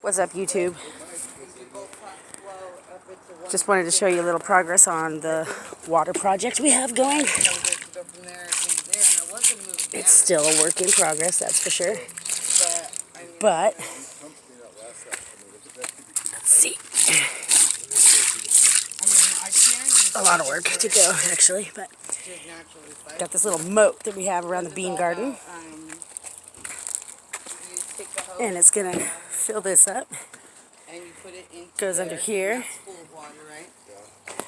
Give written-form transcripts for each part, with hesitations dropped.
What's up, YouTube? Just wanted to show you a little progress on the water project we have going. It's still a work in progress, that's for sure. But, let's see. A lot of work to go, actually, but got this little moat that we have around the bean garden. And it's going to fill this up. And you put it in. Goes under here. That's full of water, right?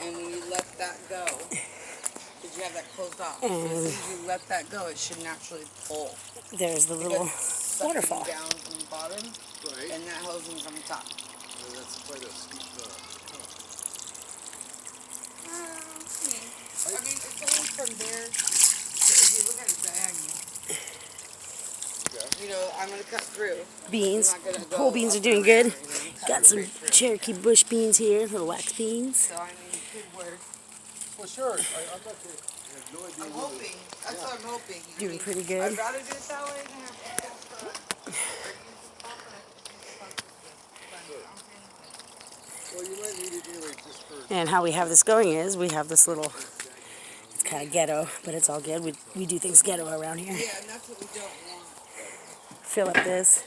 And when you let that go, because you have that closed off. And so as soon as you let that go, it should naturally pull. There's the little waterfall. Down from the bottom, right. And that hose is on the top. Yeah, that's quite a steep I mean, it's only from there. If you look at it diagonal. You know, I'm going to cut through. Beans. Whole beans are doing good. Got some Cherokee bush beans here, little wax beans. So, I mean, it could work. Well, sure. I have no idea. I'm hoping. That's what I'm hoping. Doing pretty good. I'd rather do it that way than have to Well, you might need it anyway just for... And how we have this going is we have this little, it's kind of ghetto, but it's all good. We do things ghetto around here. Yeah, and that's what we don't want. Fill up this.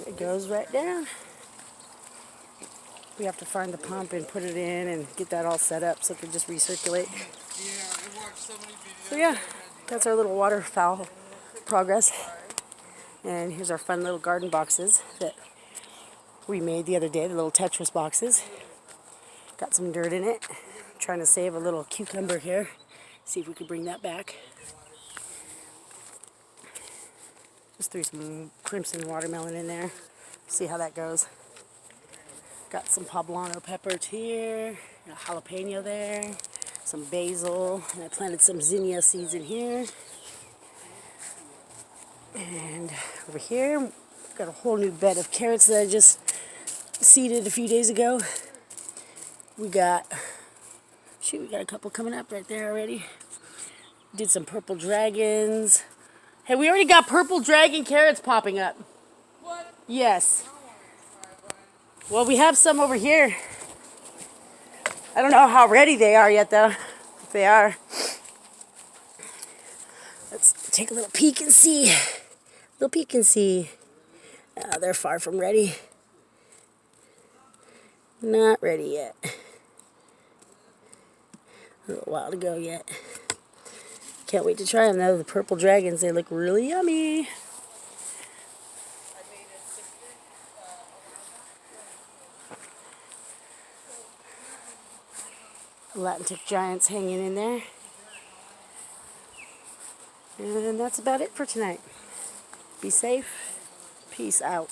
It goes right down. We have to find the pump and put it in and get that all set up so it can just recirculate. Yeah, I watched so many videos. So yeah, that's our little waterfowl progress. And here's our fun little garden boxes that we made the other day, the little tetris boxes. Got some dirt in it. Trying to save a little cucumber here. See if we could bring that back. Just threw some crimson watermelon in there. See how that goes. Got some poblano peppers here, a jalapeno there, some basil, and I planted some zinnia seeds in here. And over here, got a whole new bed of carrots that I just seeded a few days ago. We got a couple coming up right there already. Did some purple dragons. Hey, we already got purple dragon carrots popping up. What? Yes. Well, we have some over here. I don't know how ready they are yet, though. If they are. Let's take a little peek and see. Little peek and see. They're far from ready. Not ready yet. A little while to go yet. Can't wait to try them though. The purple dragons, they look really yummy. Atlantic giants hanging in there. And that's about it for tonight. Be safe. Peace out.